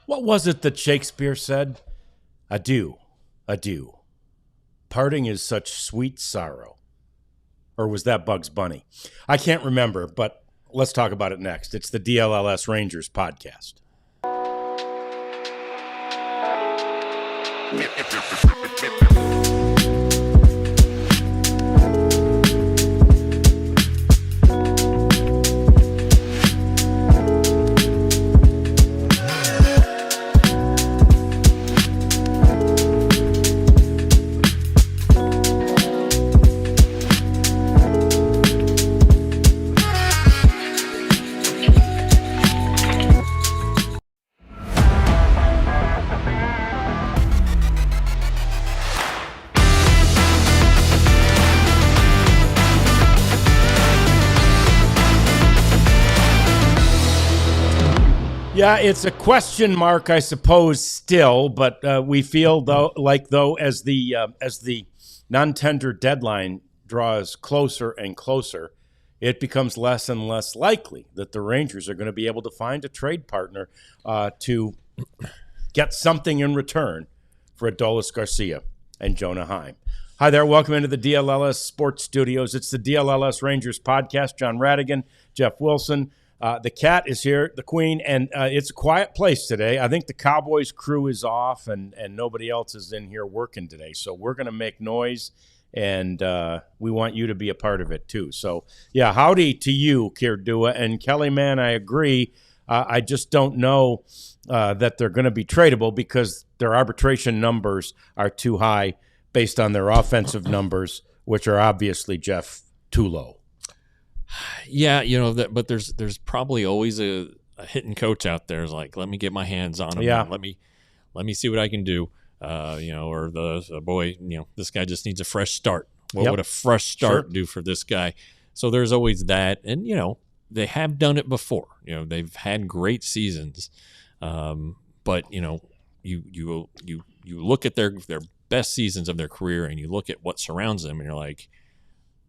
What was it that Shakespeare said? Adieu, adieu. Parting is such sweet sorrow. Or was that Bugs Bunny? I can't remember, but let's talk about it next. It's the DLLS Rangers podcast. Yeah, it's a question mark, I suppose, still, but we feel though as the non-tender deadline draws closer and closer, it becomes less and less likely that the Rangers are going to be able to find a trade partner to get something in return for Adolis Garcia and Jonah Heim. Hi there, welcome into the DLLS Sports Studios. It's the DLLS Rangers podcast. John Radigan, Jeff Wilson. The cat is here, the queen, and it's a quiet place today. I think the Cowboys crew is off, and nobody else is in here working today. So we're going to make noise, and we want you to be a part of it too. So, yeah, howdy to you, Kirdua. And Kelly, man, I agree. I just don't know that they're going to be tradable because their arbitration numbers are too high based on their offensive numbers, which are obviously, Jeff, too low. Yeah, but there's probably always a hitting coach out there who's like, let me get my hands on him. Yeah. Let me see what I can do. Or the boy, this guy just needs a fresh start. What would a fresh start do for this guy? So there's always that, and they have done it before. They've had great seasons, but you look at their best seasons of their career, and you look at what surrounds them, and you're like,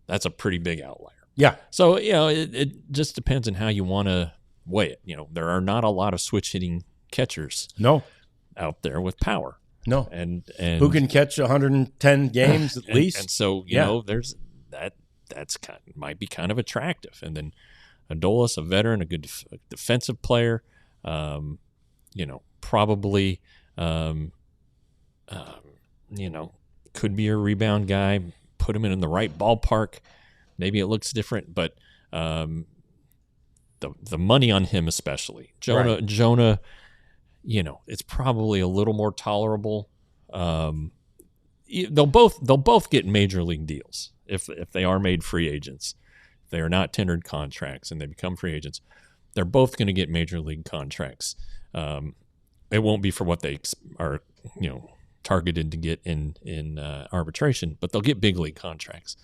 that's a pretty big outlier. Yeah. So, it just depends on how you want to weigh it. There are not a lot of switch hitting catchers out there with power. No. And who can catch 110 games at least. And so, there's that's might be kind of attractive. And then Adolis, a veteran, a good defensive player, probably, could be a rebound guy, put him in the right ballpark. Maybe it looks different, but the money on him especially. Jonah, it's probably a little more tolerable. They'll both get major league deals if they are made free agents. If they are not tendered contracts and they become free agents, they're both going to get major league contracts. It won't be for what they are, targeted to get in arbitration, but they'll get big league contracts.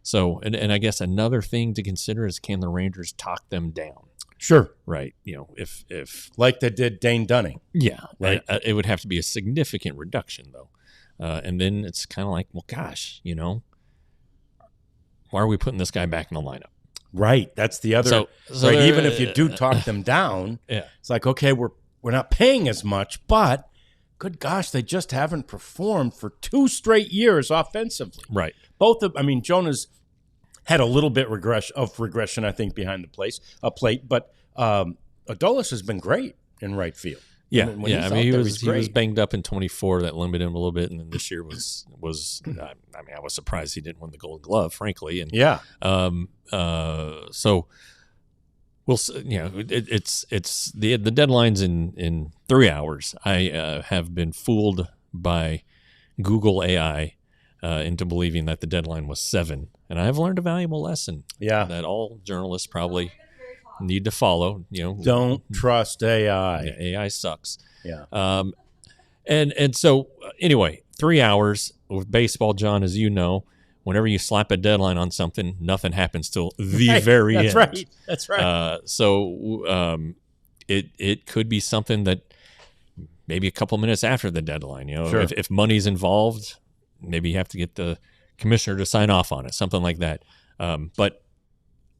So, and I guess another thing to consider is, can the Rangers talk them down? Sure. Right. If like they did Dane Dunning. Yeah. Right. It would have to be a significant reduction, though. And then it's kind of like, well, gosh, why are we putting this guy back in the lineup? Right. That's the other. So right. Even if you do talk them down, it's like, okay, we're not paying as much, but good gosh, they just haven't performed for 2 straight years offensively. Right. Jonah's had a little bit of regression, I think, behind the plate, but Adolis has been great in right field. Yeah, he was banged up in 24. That limited him a little bit, and then this year was. I was surprised he didn't win the Gold Glove, frankly. And so we'll. It's the deadline's in 3 hours. I have been fooled by Google AI into believing that the deadline was 7, and I have learned a valuable lesson. Yeah, that all journalists probably need to follow. Don't trust AI. Yeah, AI sucks. Yeah. And so anyway, 3 hours with baseball, John, as you know, whenever you slap a deadline on something, nothing happens till the very end. That's right. So it could be something that maybe a couple minutes after the deadline. Sure. If money's involved, maybe you have to get the commissioner to sign off on it, something like that. But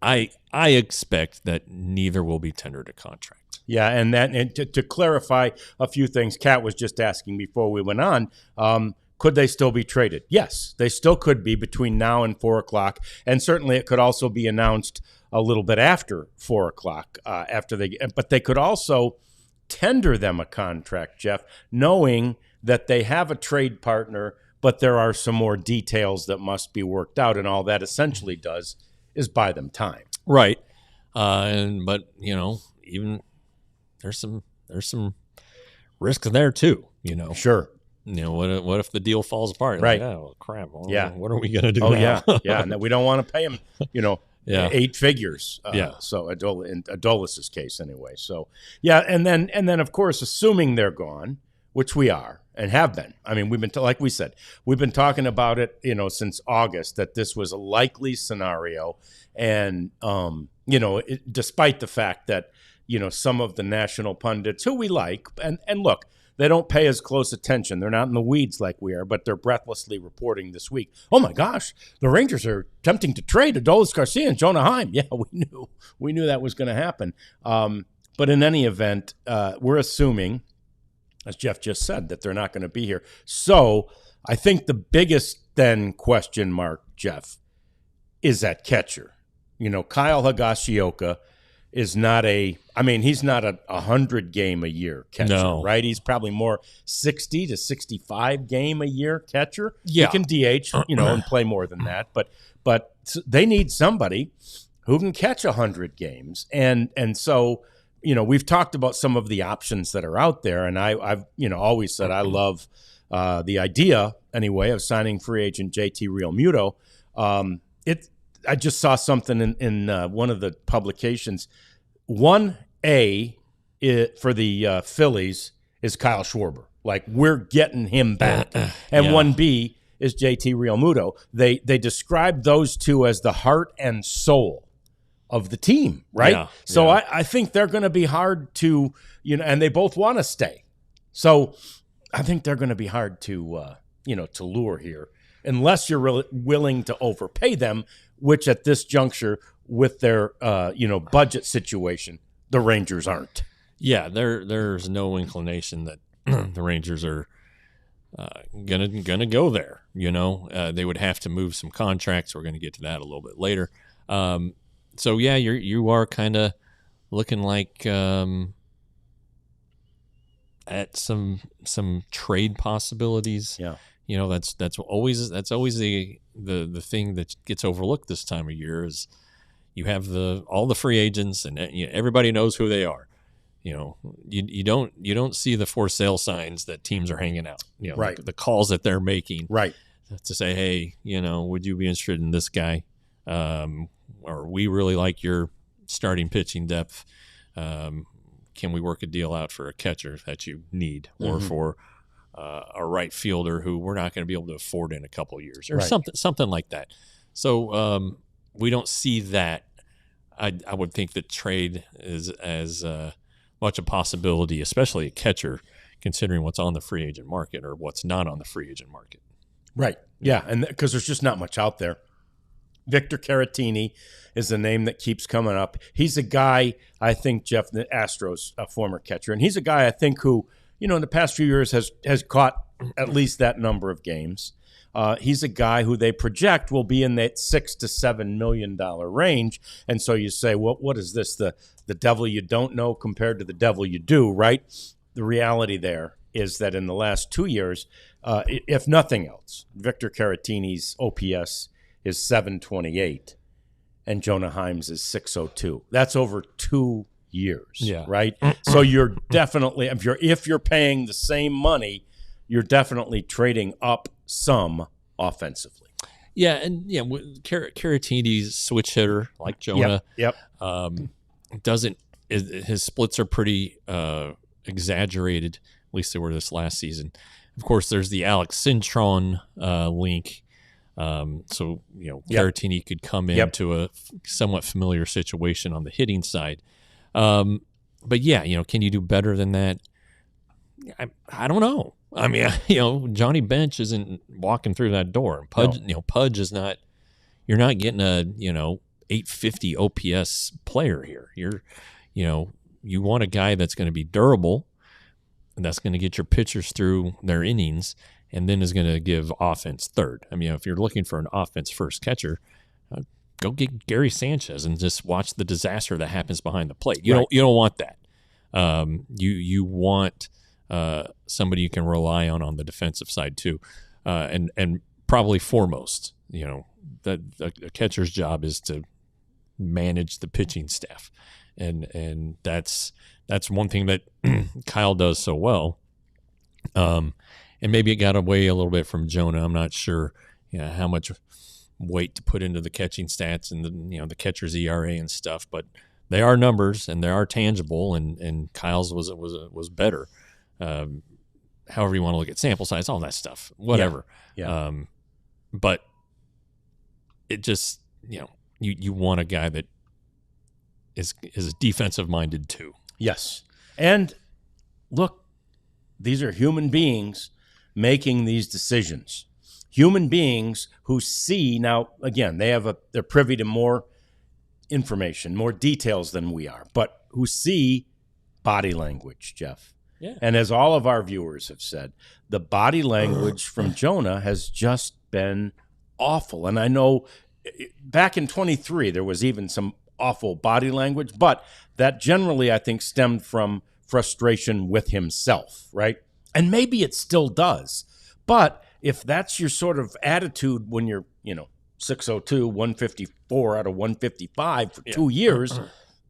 I expect that neither will be tendered a contract. Yeah, and to clarify a few things, Kat was just asking before we went on, could they still be traded? Yes, they still could be between now and 4 o'clock, and certainly it could also be announced a little bit after 4 o'clock. But they could also tender them a contract, Jeff, knowing that they have a trade partner, but there are some more details that must be worked out, and all that essentially does is buy them time. Right. But even there's some risk there too, Sure. What if the deal falls apart? Right. Like, oh crap. Well, Yeah. What are we going to do? Oh now? yeah. And we don't want to pay them, Yeah. 8 figures. So in Adolis's case anyway. So yeah. And then of course, assuming they're gone, which we are and have been. I mean, like we said, we've been talking about it, since August, that this was a likely scenario. And, despite the fact that, some of the national pundits who we like, and look, they don't pay as close attention. They're not in the weeds like we are, but they're breathlessly reporting this week. Oh my gosh, the Rangers are attempting to trade Adolis Garcia and Jonah Heim. Yeah, we knew that was going to happen. But in any event, we're assuming, as Jeff just said, that they're not going to be here. So I think the biggest then question mark, Jeff, is at catcher. Kyle Higashioka is not he's not a 100-game-a-year catcher, no. Right? He's probably more 60 to 65-game-a-year catcher. Yeah. He can DH, and play more than that. But they need somebody who can catch 100 games. And so, we've talked about some of the options that are out there, and I've always said I love the idea, anyway, of signing free agent JT Realmuto. I just saw something in one of the publications. 1A for the Phillies is Kyle Schwarber. Like, we're getting him back. And 1B is JT Realmuto. They describe those two as the heart and soul of the team, right? Yeah, so yeah. I think they're going to be hard to, and they both want to stay. So I think they're going to be hard to, to lure here, unless you're really willing to overpay them, which at this juncture with their, budget situation, the Rangers aren't. Yeah, there's no inclination that the Rangers are gonna go there. They would have to move some contracts. We're going to get to that a little bit later. So yeah, you are kind of looking like at some trade possibilities. Yeah. That's always the thing that gets overlooked this time of year is you have all the free agents and everybody knows who they are. You don't see the for sale signs that teams are hanging out. Right. The calls that they're making. Right. To say, hey, would you be interested in this guy? Or we really like your starting pitching depth. Can we work a deal out for a catcher that you need, or for a right fielder who we're not going to be able to afford in a couple of years, or something like that. So we don't see that. I would think that trade is as much a possibility, especially a catcher, considering what's on the free agent market or what's not on the free agent market. Right. Yeah, and because there's just not much out there. Victor Caratini is a name that keeps coming up. He's a guy, I think, Jeff, the Astros, a former catcher, and he's a guy I think who, in the past few years has caught at least that number of games. He's a guy who they project will be in that $6 to $7 million range. And so you say, well, what is this? The devil you don't know compared to the devil you do, right? The reality there is that in the last 2 years, if nothing else, Victor Caratini's OPS is 728 and Jonah Heim's is 602. That's over 2 years, right? So you're definitely, if you're paying the same money, you're definitely trading up some offensively. Yeah, and Caratini's switch hitter like Jonah. Yep. His splits are pretty exaggerated. At least they were this last season. Of course, there's the Alex Cintron link. So Caratini could come into a somewhat familiar situation on the hitting side. But yeah, can you do better than that? I don't know. I mean, Johnny Bench isn't walking through that door. Pudge, Pudge is not. You're not getting a 850 OPS player here. You want a guy that's going to be durable, and that's going to get your pitchers through their innings, and then is going to give offense third. I mean, if you're looking for an offense first catcher, go get Gary Sanchez and just watch the disaster that happens behind the plate. You don't want that. You want somebody you can rely on the defensive side too, and probably foremost, that a catcher's job is to manage the pitching staff, and that's one thing that Kyle does so well. And maybe it got away a little bit from Jonah. I'm not sure, how much weight to put into the catching stats and the catcher's ERA and stuff, but they are numbers and they are tangible. And Kyle's was better. However you want to look at sample size, all that stuff, whatever. Yeah. But it just, you want a guy that is defensive minded too. Yes. And look, these are human beings making these decisions. Human beings who see, now again, they're privy to more information, more details than we are, but who see body language, Jeff. Yeah. And as all of our viewers have said, the body language from Jonah has just been awful. And I know back in 23, there was even some awful body language, but that generally, I think, stemmed from frustration with himself, right? And maybe it still does. But if that's your sort of attitude when you're, 602, 154 out of 155 for 2 years,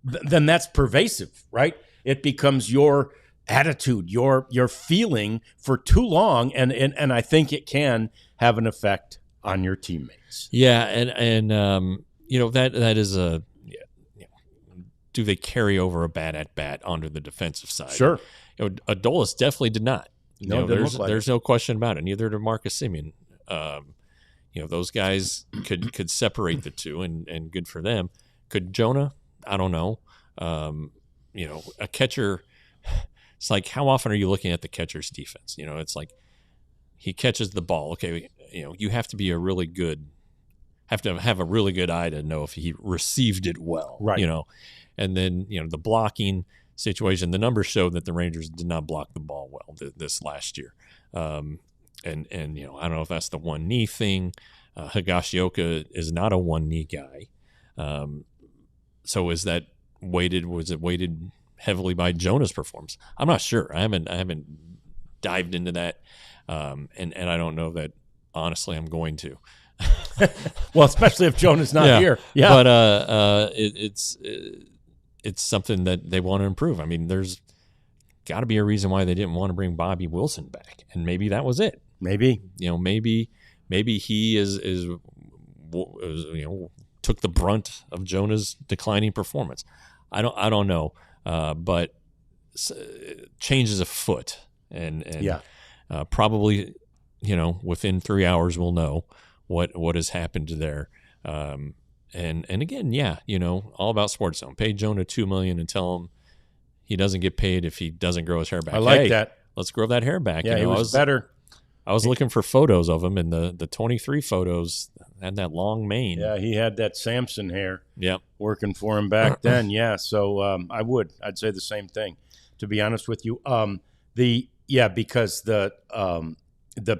then that's pervasive, right? It becomes your attitude, your feeling for too long, and I think it can have an effect on your teammates. Yeah, and that is a. Do they carry over a bad at bat onto the defensive side? Sure. Adolis definitely did not. No, there's no question about it. Neither did Marcus Semien. Those guys could separate the two, and good for them. Could Jonah? I don't know. A catcher. It's like, how often are you looking at the catcher's defense? It's like he catches the ball. Okay, you have to be have to have a really good eye to know if he received it well. Right. And then, the blocking situation, the numbers show that the Rangers did not block the ball well this last year. And I don't know if that's the one knee thing. Higashioka is not a one knee guy. So was it weighted heavily by Jonah's performance? I'm not sure. I haven't dived into that. And I don't know that, honestly, I'm going to. Well, especially if Jonah's not here. Yeah. But it's something that they want to improve. I mean, there's got to be a reason why they didn't want to bring Bobby Wilson back, and maybe that was it. Maybe maybe he is took the brunt of Jonah's declining performance. I don't know, but changes afoot, and probably within 3 hours we'll know what has happened there. And again, all about Sports Zone. Pay Jonah $2 million and tell him he doesn't get paid if he doesn't grow his hair back. I like that. Let's grow that hair back. Yeah, he was better. I was looking for photos of him, and the 23 photos had that long mane. Yeah, he had that Samson hair. Yep. Working for him back then. Yeah, so I'd say the same thing, to be honest with you. Because the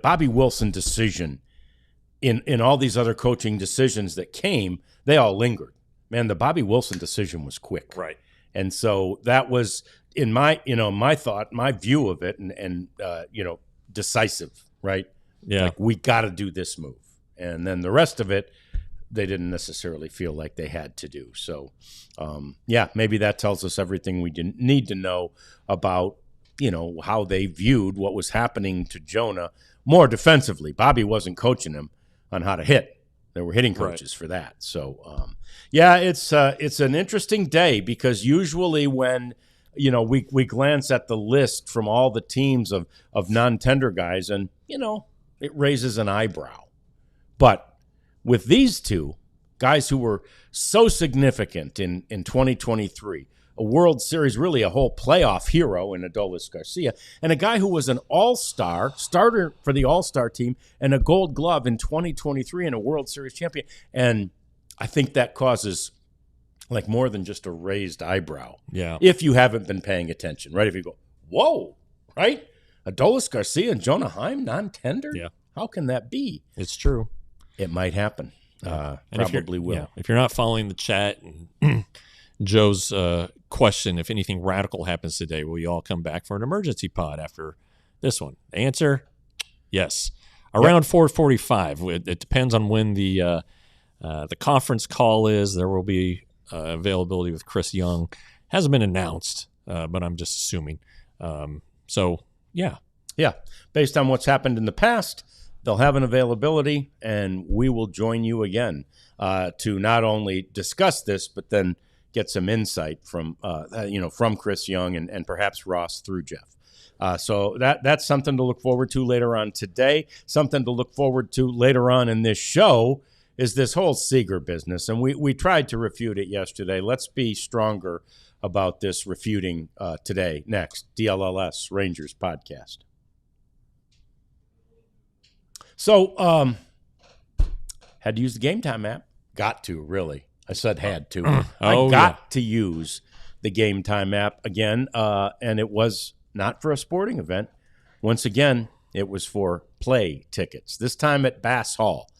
Bobby Wilson decision in all these other coaching decisions that came, they all lingered. Man, the Bobby Wilson decision was quick. Right. And so that was in my thought, my view of it, and decisive, right? Yeah. Like, we got to do this move. And then the rest of it, they didn't necessarily feel like they had to do. So, maybe that tells us everything we didn't need to know about, how they viewed what was happening to Jonah more defensively. Bobby wasn't coaching him on how to hit. There were hitting coaches for that. So, it's an interesting day, because usually when, we glance at the list from all the teams of non-tender guys, and, it raises an eyebrow. But with these two guys who were so significant in 2023, a World Series, really a whole playoff hero in Adolis Garcia, and a guy who was an all-star, starter for the all-star team, and a Gold Glove in 2023 and a World Series champion. And I think that causes like more than just a raised eyebrow. Yeah. If you haven't been paying attention, right? If you go, whoa, right? Adolis Garcia and Jonah Heim non-tendered? Yeah. How can that be? It's true. It might happen. Probably will. Yeah, if you're not following the chat and Joe's question, if anything radical happens today, will you all come back for an emergency pod after this one? The answer, yes. Around 4:45. It depends on when the conference call is. There will be availability with Chris Young. Hasn't been announced, but I'm just assuming. So, yeah. Yeah. Based on what's happened in the past, they'll have an availability, and we will join you again to not only discuss this, but then get some insight from Chris Young and perhaps Ross through Jeff. So that's something to look forward to later on today. Something to look forward to later on in this show is this whole Seager business. And we tried to refute it yesterday. Let's be stronger about this refuting today. Next, DLLS Rangers podcast. So had to use the Game Time app. Got to, really. I said had to. I got to use the Game Time app again, and it was not for a sporting event. Once again, it was for play tickets. This time at Bass Hall.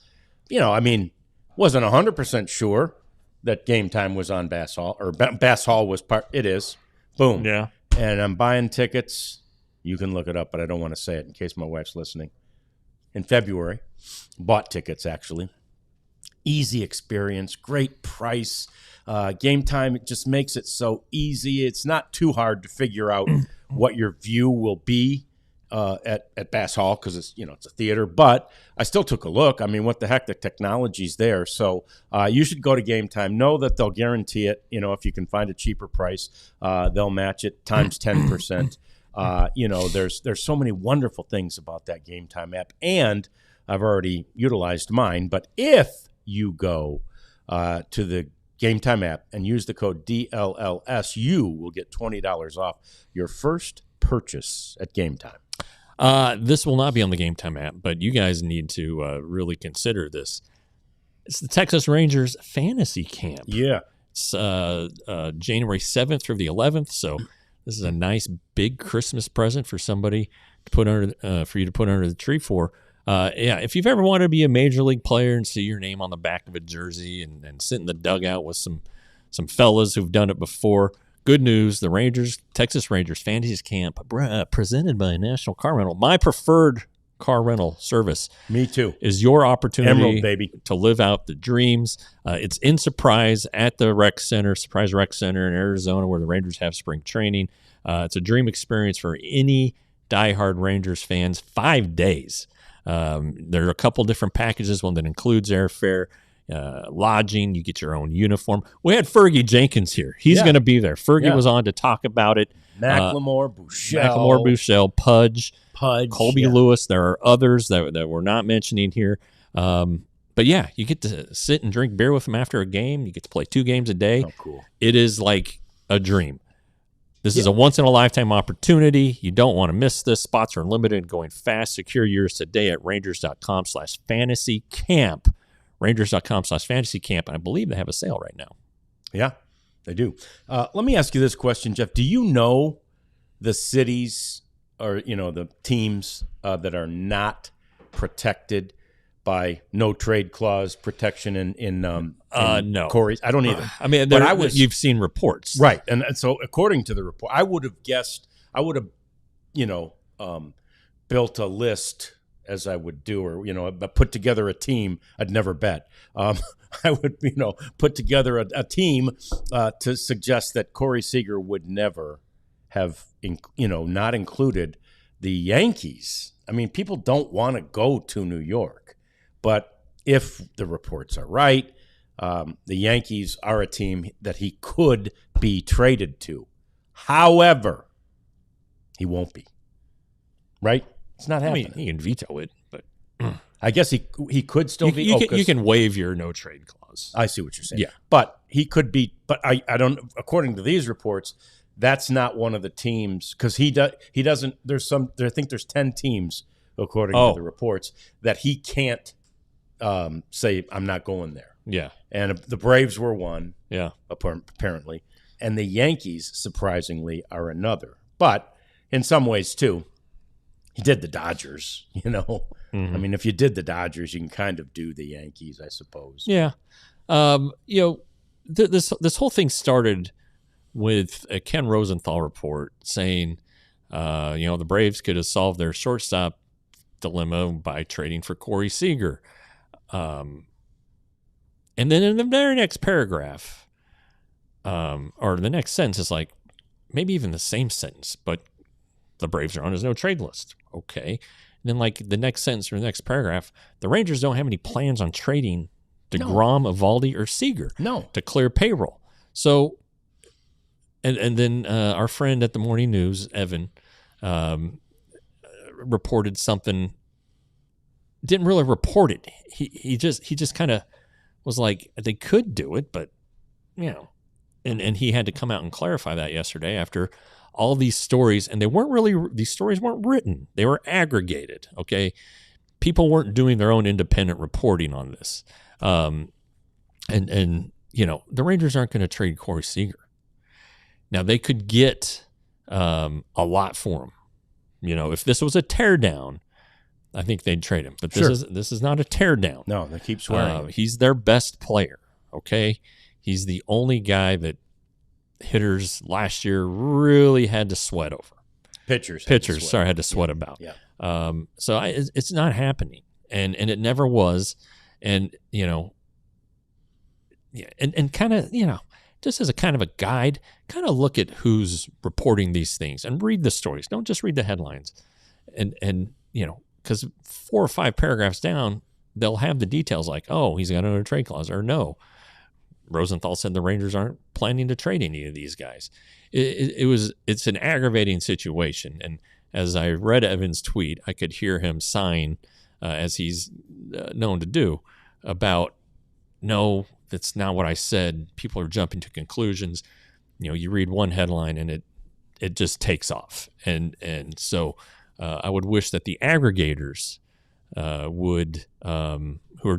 Wasn't 100% sure that Game Time was on Bass Hall, or Bass Hall was part. It is. Boom. Yeah. And I'm buying tickets. You can look it up, but I don't want to say it in case my wife's listening. In February. Bought tickets, actually. Easy experience, great price. Game Time, it just makes it so easy. It's not too hard to figure out what your view will be at Bass Hall because it's a theater. But I still took a look. I mean, what the heck? The technology's there. So you should go to Game Time. Know that they'll guarantee it. If you can find a cheaper price, they'll match it times 10%. There's so many wonderful things about that Game Time app, and I've already utilized mine. But if you go to the Game Time app and use the code DLLS, you will get $20 off your first purchase at Game Time. This will not be on the Game Time app, but you guys need to really consider this. It's the Texas Rangers Fantasy Camp. Yeah. It's January 7th through the 11th, so this is a nice big Christmas present for somebody to put under for you to put under the tree for. If you've ever wanted to be a major league player and see your name on the back of a jersey and sit in the dugout with some fellas who've done it before, good news: the Texas Rangers Fantasy Camp, presented by National Car Rental, my preferred car rental service. Me too. Is your opportunity Emerald, baby, to live out the dreams. It's in Surprise at the Surprise Rec Center in Arizona, where the Rangers have spring training. It's a dream experience for any diehard Rangers fans. 5 days. There are a couple different packages, one that includes airfare, lodging. You get your own uniform. We had Fergie Jenkins here. He's going to be there. Fergie was on to talk about it. Macklemore, Bouchel, Pudge, Colby Lewis. There are others that we're not mentioning here. But yeah, you get to sit and drink beer with them after a game. You get to play 2 games a day. Oh, cool. It is like a dream. This is a once-in-a-lifetime opportunity. You don't want to miss this. Spots are limited, going fast. Secure yours today at Rangers.com/fantasycamp. Rangers.com/fantasycamp. And I believe they have a sale right now. Yeah, they do. Let me ask you this question, Jeff. Do you know the cities or, the teams that are not protected by no trade clause protection in no. Corey's? I don't either. You've seen reports. Right. And so according to the report, I would have guessed, built a list as I would do, or, put together a team I'd never bet. I would, put together a team to suggest that Corey Seager would never have, not included the Yankees. I mean, people don't want to go to New York. But if the reports are right, the Yankees are a team that he could be traded to. However, he won't be. Right? It's not happening. I mean, he can veto it, but I guess he could still be. You can waive your no trade clause. I see what you're saying. Yeah, but he could be. But I don't. According to these reports, that's not one of the teams because he doesn't. I think there's 10 teams according to the reports that he can't say I'm not going there. Yeah. And the Braves were one. Yeah. Apparently. And the Yankees, surprisingly, are another. But in some ways, too, he did the Dodgers, you know. Mm-hmm. I mean, if you did the Dodgers, you can kind of do the Yankees, I suppose. Yeah. You know, this whole thing started with a Ken Rosenthal report saying, you know, the Braves could have solved their shortstop dilemma by trading for Corey Seager. And then in the very next paragraph, or the next sentence is like, maybe even the same sentence, but the Braves are on his no trade list. Okay. And then like the next sentence or the next paragraph, the Rangers don't have any plans on trading DeGrom, Eovaldi, or Seager to clear payroll. So, and then our friend at the Morning News, Evan, reported something. Didn't really report it. He just kind of was like, they could do it, but you know, and he had to come out and clarify that yesterday after all these stories, and these stories weren't written. They were aggregated. Okay. People weren't doing their own independent reporting on this. And you know, the Rangers aren't going to trade Corey Seager. Now they could get a lot for him. You know, if this was a teardown, I think they'd trade him. But this is not a teardown. No, they keep swearing. He's their best player. Okay, he's the only guy that hitters last year really had to sweat over. Pitchers, had to sweat about. Yeah. So it's not happening, and it never was. And you know, yeah, and kind of, you know, just as a kind of a guide, kind of look at who's reporting these things and read the stories. Don't just read the headlines, and you know, because 4 or 5 paragraphs down, they'll have the details like, oh, he's got another trade clause, or no, Rosenthal said the Rangers aren't planning to trade any of these guys. It's an aggravating situation, and as I read Evan's tweet, I could hear him sighing, as he's known to do, about, no, that's not what I said. People are jumping to conclusions. You know, you read one headline and it just takes off. And so I would wish that the aggregators would, who are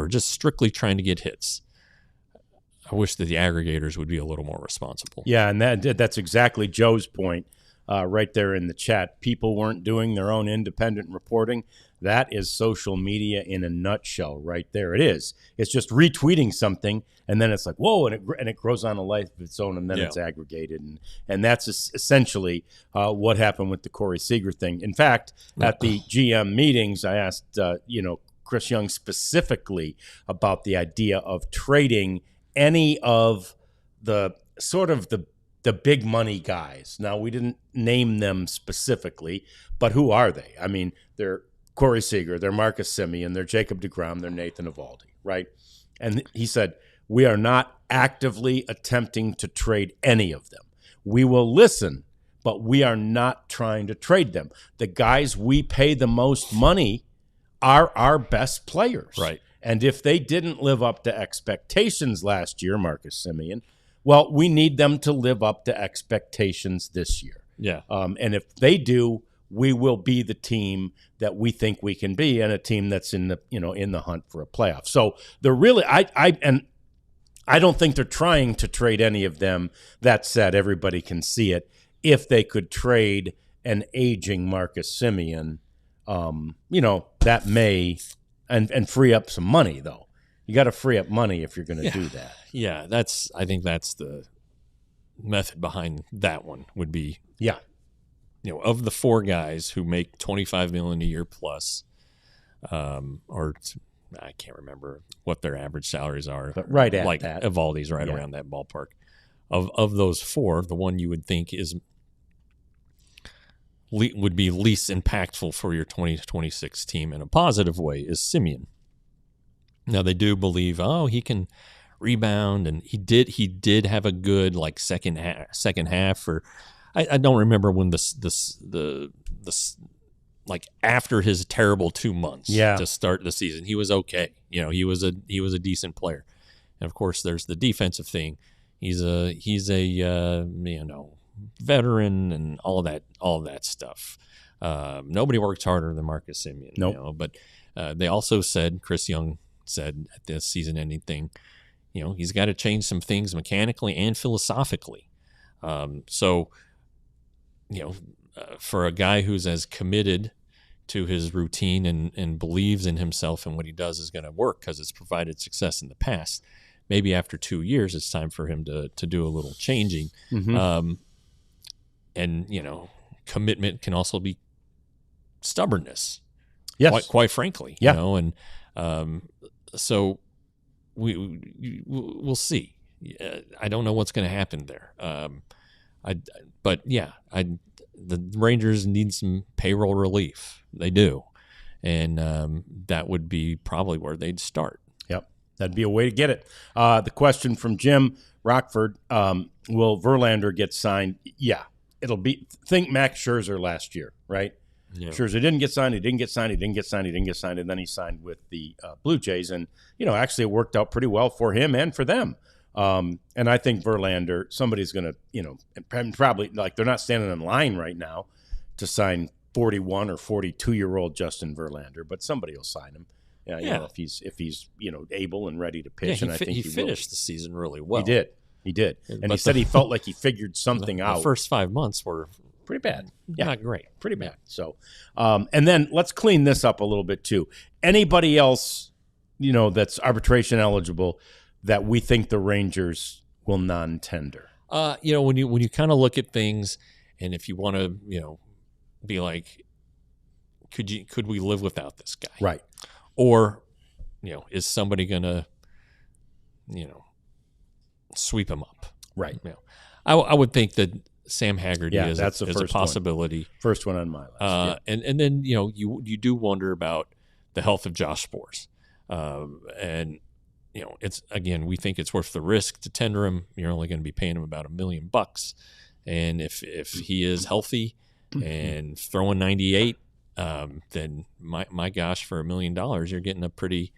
just strictly trying to get hits, I wish that the aggregators would be a little more responsible. Yeah, and that's exactly Joe's point right there in the chat. People weren't doing their own independent reporting. That is social media in a nutshell right there. It is. It's just retweeting something, and then it's like, whoa, and it grows on a life of its own, and then it's aggregated. And that's essentially what happened with the Corey Seager thing. In fact, at the GM meetings, I asked Chris Young specifically about the idea of trading any of the sort of the big money guys. Now, we didn't name them specifically, but who are they? I mean, they're Corey Seager, they're Marcus Semien, they're Jacob deGrom, they're Nathan Eovaldi, right? And he said, we are not actively attempting to trade any of them. We will listen, but we are not trying to trade them. The guys we pay the most money are our best players. Right. And if they didn't live up to expectations last year, Marcus Semien, well, we need them to live up to expectations this year. Yeah. And if they do, we will be the team that we think we can be, and a team that's in the hunt for a playoff. So they're really, I don't think they're trying to trade any of them. That said, everybody can see it. If they could trade an aging Marcus Semien, that may and free up some money, though. You got to free up money if you're going to do that. Yeah, I think that's the method behind that one would be. Yeah. Of the 4 guys who make $25 million a year plus, or I can't remember what their average salaries are. But right at like that. Eovaldi's right around that ballpark. Of those 4, the one you would think would be least impactful for your 2026 team in a positive way is Semien. Now they do believe, he can rebound, and he did have a good second half, or I don't remember when the after his terrible 2 months to start the season, he was okay. He was a decent player, and of course there's the defensive thing. He's a veteran and all of that stuff. Nobody works harder than Marcus Semien. Nope. But they also said, Chris Young said at the season-ending thing, he's got to change some things mechanically and philosophically. For a guy who's as committed to his routine and believes in himself and what he does is going to work because it's provided success in the past, maybe after 2 years, it's time for him to do a little changing. Mm-hmm. Commitment can also be stubbornness. Yes. Quite frankly, so we'll see. I don't know what's going to happen there. The Rangers need some payroll relief. They do, and that would be probably where they'd start. Yep, that'd be a way to get it. The question from Jim Rockford: will Verlander get signed? Yeah, it'll be. Think Max Scherzer last year, right? Yeah. Scherzer didn't get signed. He didn't get signed. He didn't get signed. He didn't get signed, and then he signed with the Blue Jays, and actually it worked out pretty well for him and for them. And I think Verlander, somebody's going to, probably, like, they're not standing in line right now to sign 41 or 42-year-old Justin Verlander, but somebody will sign him. If he's able and ready to pitch. Yeah, I think he finished the season really well. He did. And he said he felt like he figured something out. The first 5 months were pretty bad. Not great. Pretty bad. So, and then let's clean this up a little bit too. Anybody else, that's arbitration eligible that we think the Rangers will non-tender? When you kind of look at things, and if you want to, be like, could we live without this guy? Right. Or, is somebody going to, sweep him up? Right. I would think that Sam Haggerty is a possibility. First one on my list. And then, you do wonder about the health of Josh Sborz. And, it's, again, we think it's worth the risk to tender him. You're only going to be paying him about $1 million. And if he is healthy and throwing 98, then my gosh, for $1 million, you're getting a pretty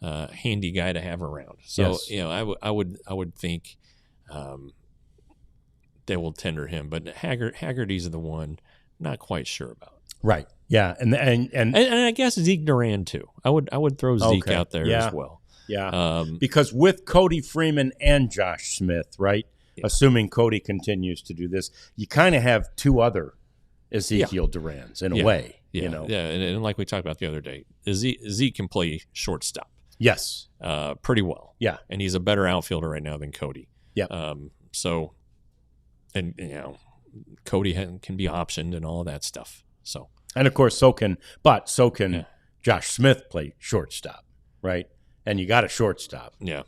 handy guy to have around. So, yes. I would think they will tender him, but Haggerty's the one not quite sure about. Right. Yeah. And I guess Zeke Duran too. I would throw Zeke out there as well. Yeah. Because with Cody Freeman and Josh Smith, right? Yeah. Assuming Cody continues to do this, you kind of have two other Ezekiel Durans in a way. Yeah. And like we talked about the other day, Zeke can play shortstop. Yes. Pretty well. Yeah. And he's a better outfielder right now than Cody. Yeah. Cody can be optioned and all of that stuff. So. And of course, so can Josh Smith play shortstop, right? And you got a shortstop. Yeah.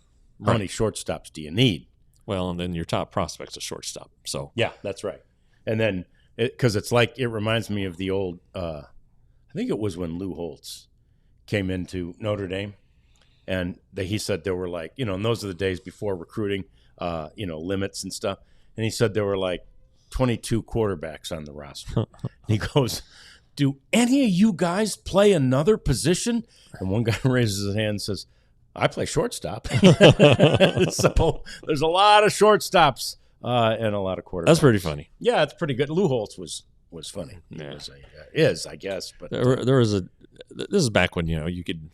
How many shortstops do you need? Well, and then your top prospect's a shortstop. So. Yeah, that's right. And then, because it reminds me of the old, I think it was when Lou Holtz came into Notre Dame. And he said there were and those are the days before recruiting, limits and stuff. And he said there were 22 quarterbacks on the roster. He goes, do any of you guys play another position? And one guy raises his hand and says, I play shortstop. So there's a lot of shortstops and a lot of quarterbacks. That's pretty funny. Yeah, it's pretty good. Lou Holtz was funny. Yeah. Is, I guess. But there was this is back when, you could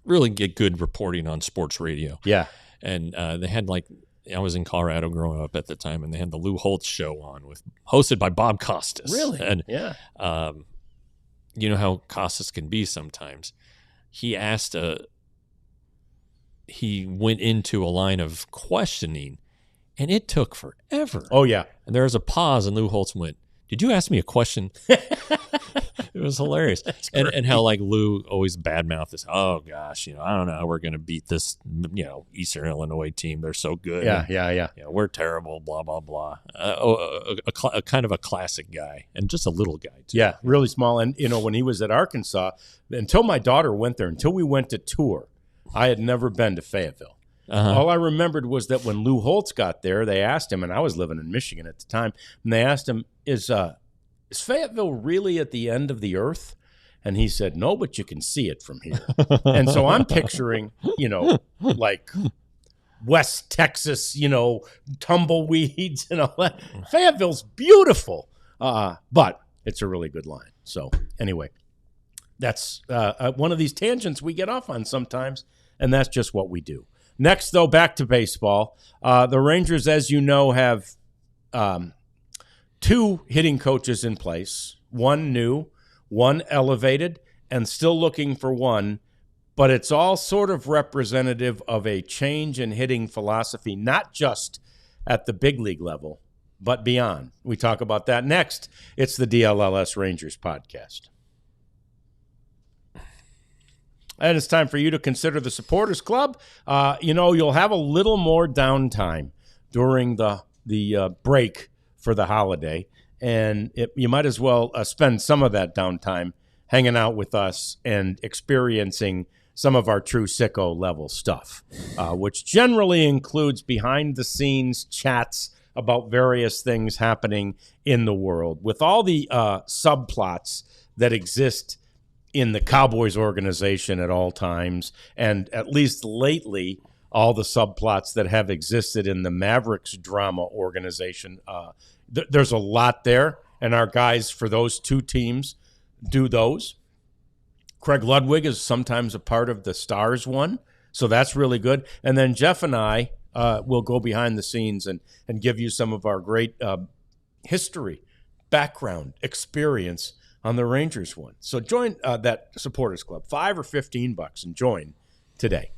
really get good reporting on sports radio. Yeah. And they had I was in Colorado growing up at the time, and they had the Lou Holtz show on hosted by Bob Costas. Really? And, yeah. You know how Costas can be sometimes. He went into a line of questioning, and it took forever. Oh, yeah. And there was a pause, and Lou Holtz went, did you ask me a question? It was hilarious. And how Lou always badmouthed this. Oh gosh, I don't know how we're going to beat this, Eastern Illinois team. They're so good. Yeah. We're terrible. Blah blah blah. A kind of a classic guy, and just a little guy too. Yeah, really small. And when he was at Arkansas, until my daughter went there, until we went to tour, I had never been to Fayetteville. Uh-huh. All I remembered was that when Lou Holtz got there, they asked him, and I was living in Michigan at the time, and they asked him, is Fayetteville really at the end of the earth? And he said, no, but you can see it from here. And so I'm picturing, West Texas, tumbleweeds and all that. Fayetteville's beautiful, but it's a really good line. So anyway, that's one of these tangents we get off on sometimes. and that's just what we do. Next, though, back to baseball. The Rangers, as you know, have 2 hitting coaches in place, one new, one elevated, and still looking for one. But it's all sort of representative of a change in hitting philosophy, not just at the big league level, but beyond. We talk about that next. It's the DLLS Rangers podcast. And it's time for you to consider the Supporters Club. You'll have a little more downtime during the break for the holiday, and you might as well spend some of that downtime hanging out with us and experiencing some of our true sicko level stuff, which generally includes behind-the-scenes chats about various things happening in the world, with all the subplots that exist in the Cowboys organization at all times, and at least lately, all the subplots that have existed in the Mavericks drama organization. There's a lot there, and our guys for those 2 teams do those. Craig Ludwig is sometimes a part of the Stars one, so that's really good. And then Jeff and I will go behind the scenes and give you some of our great history, background, experience on the Rangers one. So join that Supporters Club, $5 or $15, and join today.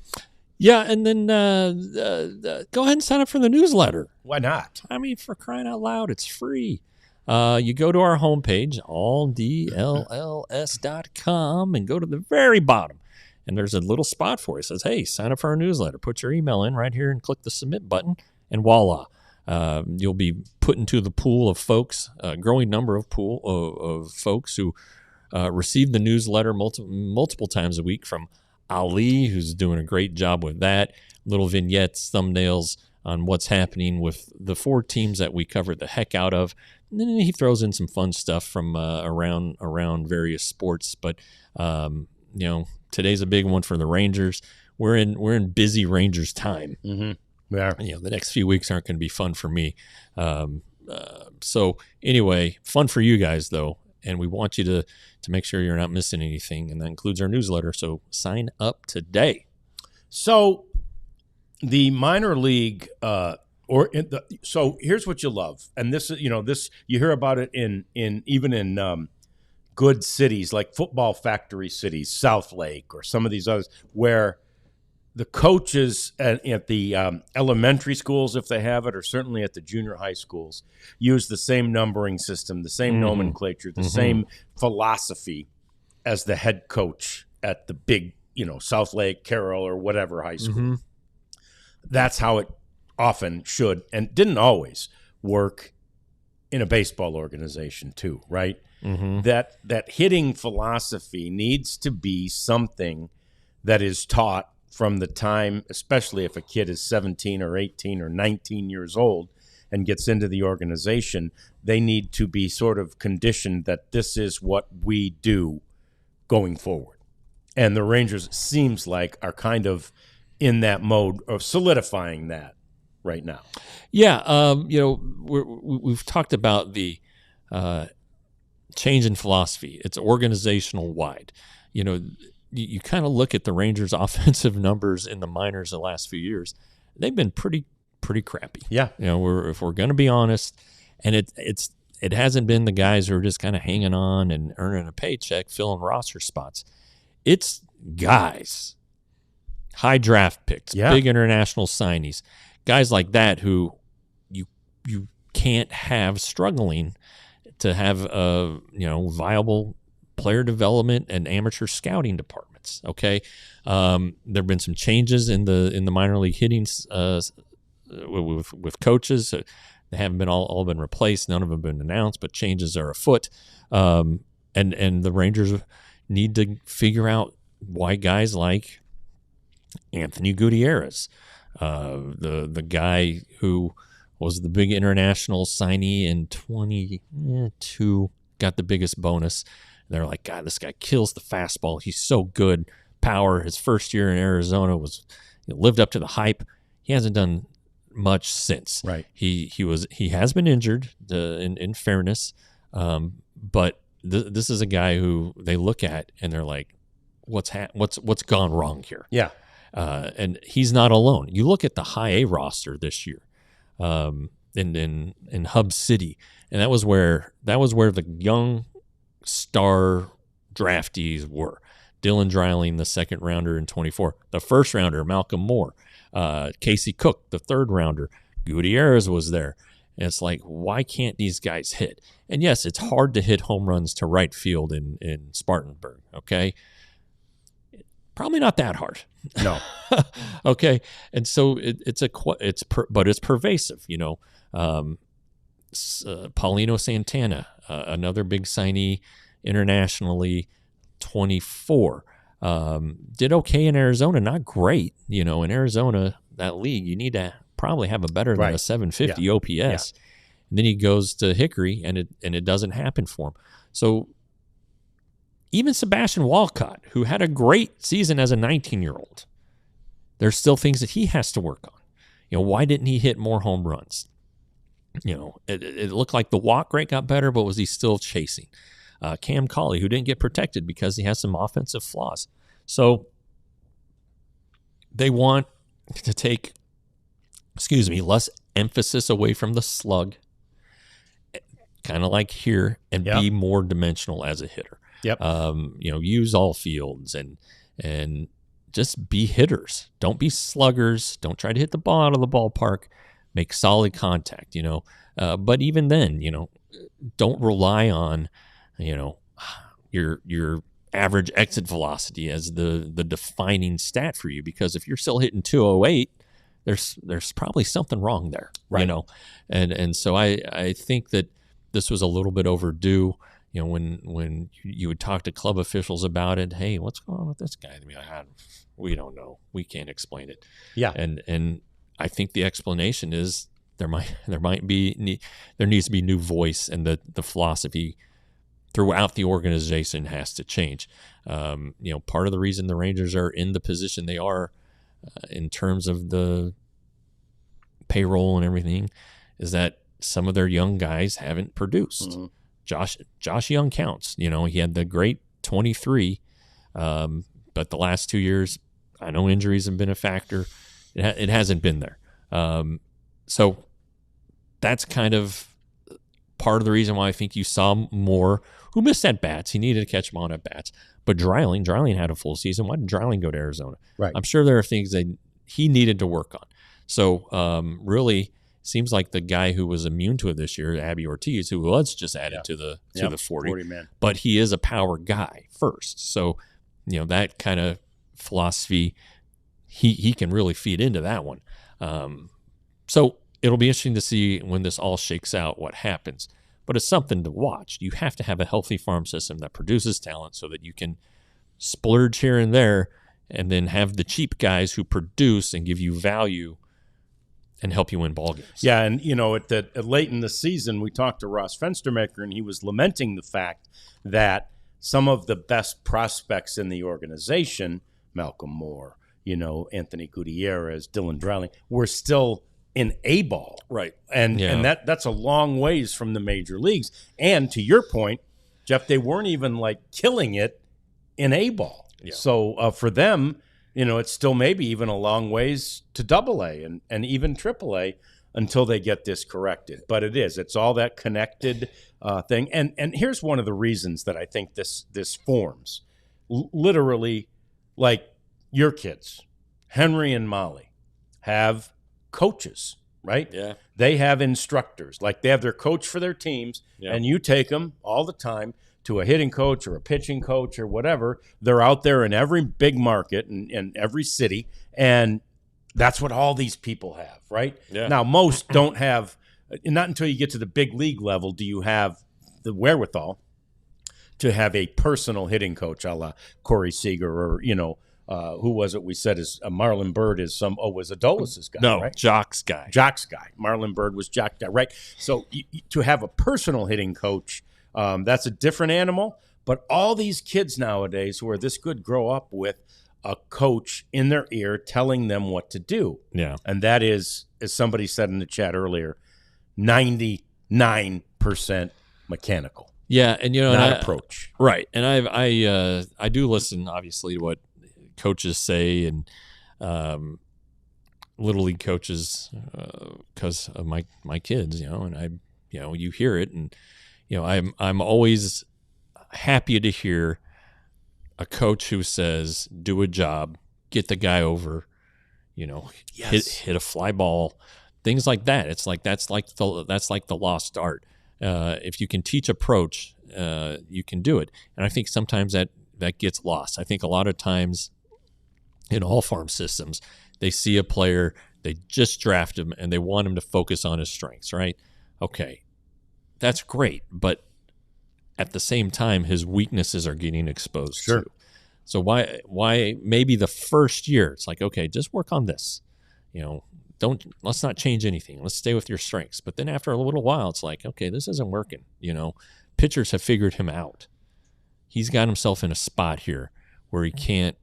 Yeah, and then go ahead and sign up for the newsletter. Why not? I mean, for crying out loud, it's free. You go to our homepage, alldlls.com, and go to the very bottom. And there's a little spot for you. It says, hey, sign up for our newsletter. Put your email in right here and click the submit button, and voila. You'll be put into the pool of folks, a growing number of folks who receive the newsletter multiple times a week from Ali, who's doing a great job with that. Little vignettes, thumbnails on what's happening with the 4 teams that we covered the heck out of. And then he throws in some fun stuff from around various sports. But today's a big one for the Rangers. We're in busy Rangers time. Mm-hmm. Yeah. The next few weeks aren't going to be fun for me. So anyway, fun for you guys though, and we want you to make sure you're not missing anything, and that includes our newsletter. So sign up today. So the minor league. So here's what you love, and this is you hear about it in good cities like football factory cities, South Lake, or some of these others, where the coaches at the elementary schools, if they have it, or certainly at the junior high schools, use the same numbering system, the same nomenclature, the same philosophy as the head coach at the big, South Lake, Carroll, or whatever high school. That's how it often should and didn't always work in a baseball organization too, right? That hitting philosophy needs to be something that is taught from the time, especially if a kid is 17 or 18 or 19 years old and gets into the organization. They need to be sort of conditioned that this is what we do going forward. And the Rangers, seems like, are kind of in that mode of solidifying that right now. Yeah, we've talked about the change in philosophy. It's organizational wide. You kind of look at the Rangers' offensive numbers in the minors the last few years. They've been pretty crappy. Yeah, if we're going to be honest, and it hasn't been the guys who are just kind of hanging on and earning a paycheck, filling roster spots. It's guys, high draft picks, big international signees. Guys like that who you can't have struggling to have viable player development and amateur scouting departments. Okay, there've been some changes in the minor league hitting with coaches. They haven't been all been replaced. None of them have been announced, but changes are afoot. And the Rangers need to figure out why guys like Anthony Gutierrez, the guy who was the big international signee in 22, got the biggest bonus. And they're like, God, this guy kills the fastball. He's so good. Power. His first year in Arizona lived up to the hype. He hasn't done much since. Right. He has been injured. In fairness, but this is a guy who they look at and they're like, what's gone wrong here? Yeah. And he's not alone. You look at the high A roster this year in Hub City, and that was where the young star draftees were. Dylan Dreiling, the second rounder in 24. The first rounder, Malcolm Moore. Casey Cook, the third rounder. Gutierrez was there. And it's like, why can't these guys hit? And yes, it's hard to hit home runs to right field in Spartanburg, okay? Probably not that hard. No. Okay. And so but it's pervasive, you know. Paulino Santana, another big signee internationally, 24. Did okay in Arizona, not great. You know, in Arizona, that league, you need to probably have a better than a 750 OPS. Yeah. And then he goes to Hickory, and it doesn't happen for him. So even Sebastian Walcott, who had a great season as a 19-year-old, there's still things that he has to work on. You know, why didn't he hit more home runs? You know, it looked like the walk rate got better, but was he still chasing? Cam Colley, who didn't get protected because he has some offensive flaws. So they want to take, less emphasis away from the slug, kind of like here, and be more dimensional as a hitter. Yep. You know, use all fields and just be hitters. Don't be sluggers. Don't try to hit the ball out of the ballpark. Make solid contact, you know. But even then, you know, don't rely on, you know, your average exit velocity as the defining stat for you, because if you're still hitting 208, there's probably something wrong there, right? You know, and so I think that this was a little bit overdue. You know, when you would talk to club officials about it, hey, what's going on with this guy? I mean, we don't know, we can't explain it. Yeah, and I think the explanation is there needs to be new voice, and the philosophy throughout the organization has to change. You know, part of the reason the Rangers are in the position they are in terms of the payroll and everything is that some of their young guys haven't produced. Mm-hmm. Josh Young counts. You know, he had the great 23, but the last 2 years, I know injuries have been a factor. It hasn't been there. So that's kind of part of the reason why I think you saw Moore, who missed at-bats. He needed to catch them on at-bats. But Dreiling had a full season. Why did Dreiling go to Arizona? Right. I'm sure there are things that he needed to work on. So really, seems like the guy who was immune to it this year, Abby Ortiz, who was just added to the 40 man. But he is a power guy first. So, you know, that kind of philosophy, he can really feed into that one. So it'll be interesting to see when this all shakes out what happens. But it's something to watch. You have to have a healthy farm system that produces talent so that you can splurge here and there and then have the cheap guys who produce and give you value and help you win ball games. Yeah, and you know, at late in the season, we talked to Ross Fenstermaker, and he was lamenting the fact that some of the best prospects in the organization, Malcolm Moore, you know, Anthony Gutierrez, Dylan Dreiling, were still in A-ball. Right. And that's a long ways from the major leagues. And to your point, Jeff, they weren't even like killing it in A-ball. Yeah. So for them, you know, it's still maybe even a long ways to AA and even AAA until they get this corrected. But it's all that connected thing. And here's one of the reasons that I think this forms. Literally, like your kids, Henry and Molly, have coaches, right? Yeah. They have instructors. Like they have their coach for their teams, and you take them all the time to a hitting coach or a pitching coach or whatever. They're out there in every big market and every city, and that's what all these people have, right? Yeah. Now, most don't have, not until you get to the big league level do you have the wherewithal to have a personal hitting coach a la Corey Seager or, you know, who was it we said is Marlon Bird is was Adolis' guy, no, right? Jock's guy. Marlon Bird was Jock's guy, right? So to have a personal hitting coach, that's a different animal. But all these kids nowadays who are this good grow up with a coach in their ear telling them what to do. Yeah. And that is, as somebody said in the chat earlier, 99% mechanical. Yeah, and you know, not approach. Right. And I do listen obviously to what coaches say, and little league coaches because of my kids, and I, you hear it, and I'm always happy to hear a coach who says, do a job, get the guy over, Yes. hit a fly ball, things like that. It's like that's like the lost art. If you can teach approach, you can do it. And I think sometimes that gets lost. I think a lot of times in all farm systems, they see a player, they just draft him, and they want him to focus on his strengths, right? Okay, that's great, but at the same time, his weaknesses are getting exposed Sure. too. So why maybe the first year it's like, okay, just work on this. Let's not change anything. Let's stay with your strengths. But then after a little while, it's like, okay, this isn't working. Pitchers have figured him out. He's got himself in a spot here where he can't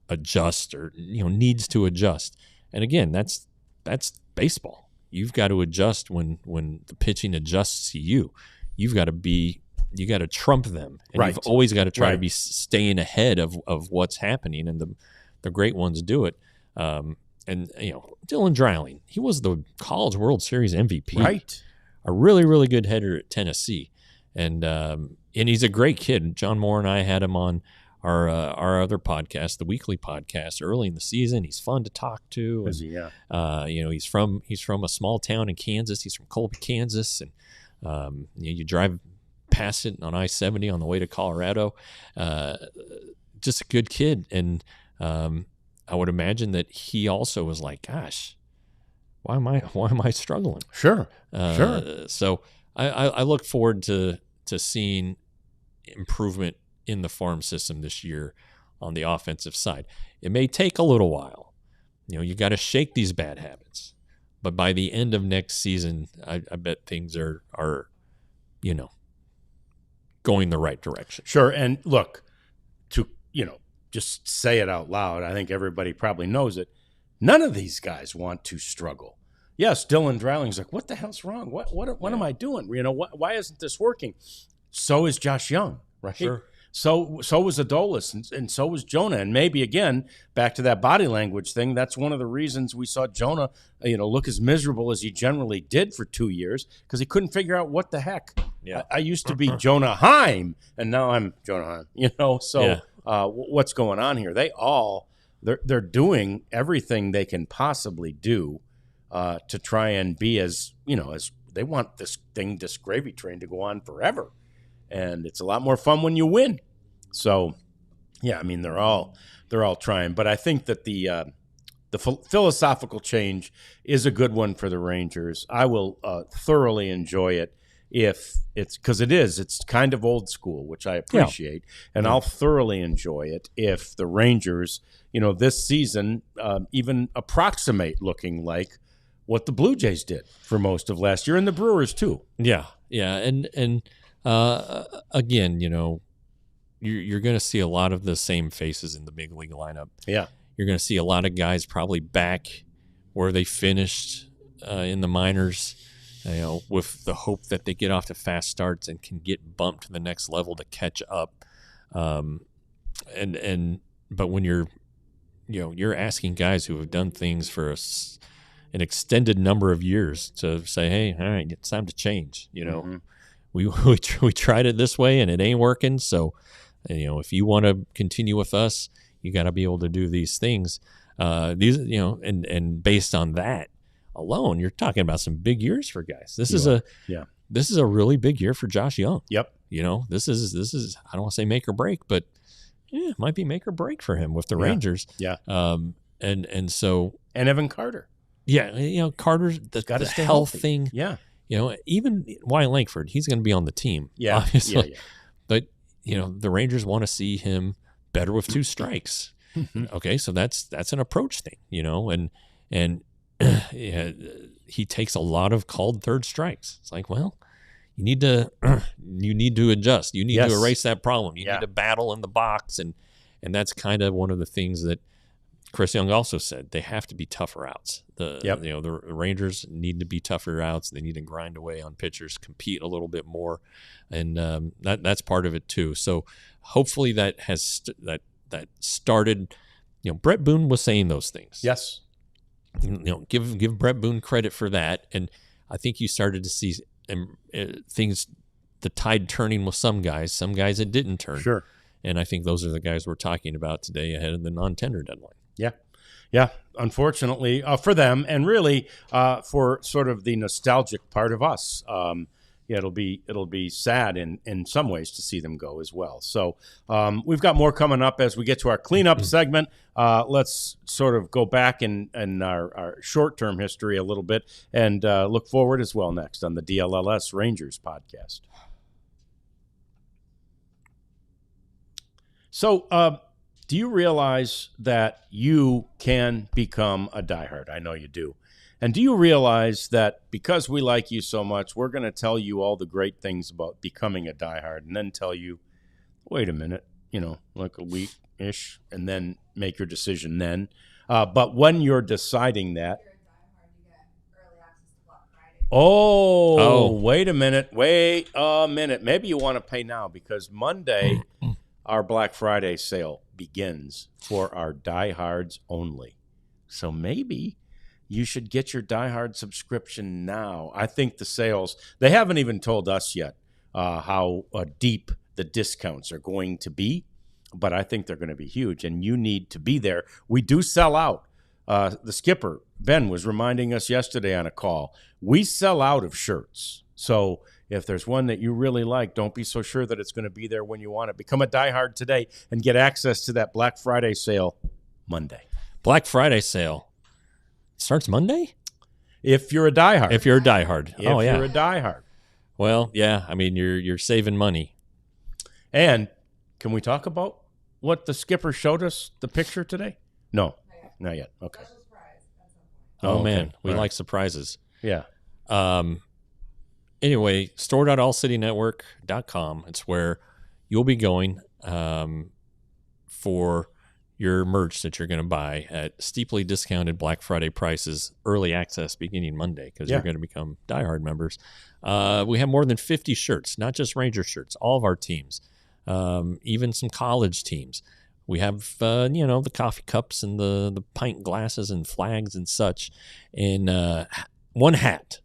adjust or needs to adjust. And again, that's baseball. You've got to adjust when the pitching adjusts to you. You got to trump them, and Right. you've always got to try Right. to be staying ahead of what's happening, and the great ones do it. And Dylan Dreiling, he was the College World Series MVP, Right. a really, really good hitter at Tennessee, and he's a great kid. John Moore and I had him on our other podcast, the weekly podcast, early in the season. He's fun to talk to. And, Yeah. he's from a small town in Kansas. He's from Colby, Kansas, and you drive past it on I-70 on the way to Colorado. Just a good kid, and I would imagine that he also was like, "Gosh, why am I struggling?" Sure. Sure. So I look forward to seeing improvement in the farm system this year on the offensive side. It may take a little while. You got to shake these bad habits. But by the end of next season, I bet things are going the right direction. Sure. And look, to, just say it out loud, I think everybody probably knows it. None of these guys want to struggle. Yes, Dylan Dreiling's like, what the hell's wrong? What am I doing? Why isn't this working? So is Josh Young, right? Sure. So was Adolis, and so was Jonah. And maybe, again, back to that body language thing, that's one of the reasons we saw Jonah, look as miserable as he generally did for 2 years, because he couldn't figure out what the heck. Yeah. I used to be Jonah Heim, and now I'm Jonah Heim, So Yeah. What's going on here? They're doing everything they can possibly do to try and be as they want this gravy train to go on forever. And it's a lot more fun when you win. So, yeah, I mean, they're all trying. But I think that the philosophical change is a good one for the Rangers. I will thoroughly enjoy it if it's kind of old school, which I appreciate. And I'll thoroughly enjoy it if the Rangers, this season even approximate looking like what the Blue Jays did for most of last year, and the Brewers too. Yeah. And again, you're going to see a lot of the same faces in the big league lineup. Yeah. You're going to see a lot of guys probably back where they finished in the minors, with the hope that they get off to fast starts and can get bumped to the next level to catch up. But when you're asking guys who have done things for an extended number of years to say, hey, all right, it's time to change. Mm-hmm. We tried it this way and it ain't working. So, if you want to continue with us, you got to be able to do these things. And based on that alone, you're talking about some big years for guys. This is a really big year for Josh Young. Yep. This is I don't want to say make or break, but it might be make or break for him with the Rangers. Yeah. And Evan Carter. Yeah, Carter's the stay health healthy. thing. Yeah. Even Wyatt Langford, he's going to be on the team. Yeah. Obviously. Yeah. But, the Rangers want to see him better with 2 strikes. Okay, so that's an approach thing, and he takes a lot of called third strikes. It's like, well, you need to adjust. You need to erase that problem. You need to battle in the box, and that's kind of one of the things that Chris Young also said. They have to be tougher outs. The Rangers need to be tougher outs. They need to grind away on pitchers, compete a little bit more, and that's part of it too. So hopefully that has that started Brett Boone was saying those things. Yes. Give Brett Boone credit for that. And I think you started to see things, the tide turning with some guys it didn't turn. Sure. And I think those are the guys we're talking about today ahead of the non-tender deadline. Yeah. Yeah. Unfortunately for them, and really for sort of the nostalgic part of us. It'll be sad in some ways to see them go as well. So we've got more coming up as we get to our cleanup segment. Let's sort of go back in our short-term history a little bit and look forward as well next on the DLLS Rangers podcast. So do you realize that you can become a diehard? I know you do. And do you realize that because we like you so much, we're going to tell you all the great things about becoming a diehard and then tell you, wait a minute, like a week-ish, and then make your decision then. But when you're deciding that, wait a minute. Maybe you want to pay now because Monday, our Black Friday sale begins for our diehards only. So maybe you should get your diehard subscription now. I think the sales, they haven't even told us yet how deep the discounts are going to be, but I think they're going to be huge, and you need to be there. We do sell out. The skipper, Ben, was reminding us yesterday on a call, we sell out of shirts. So if there's one that you really like, don't be so sure that it's going to be there when you want it. Become a diehard today and get access to that Black Friday sale Monday. Black Friday sale starts Monday? If you're a diehard. If you're a diehard. If you're a diehard. Well, yeah, I mean, you're saving money. And can we talk about what the skipper showed us, the picture today? No, not yet. Okay. Oh, man, we like surprises. Yeah. Anyway, store.allcitynetwork.com. It's where you'll be going for your merch that you're going to buy at steeply discounted Black Friday prices, early access beginning Monday, because you're going to become diehard members. We have more than 50 shirts, not just Ranger shirts, all of our teams, even some college teams. We have, the coffee cups and the pint glasses and flags and such. And one hat,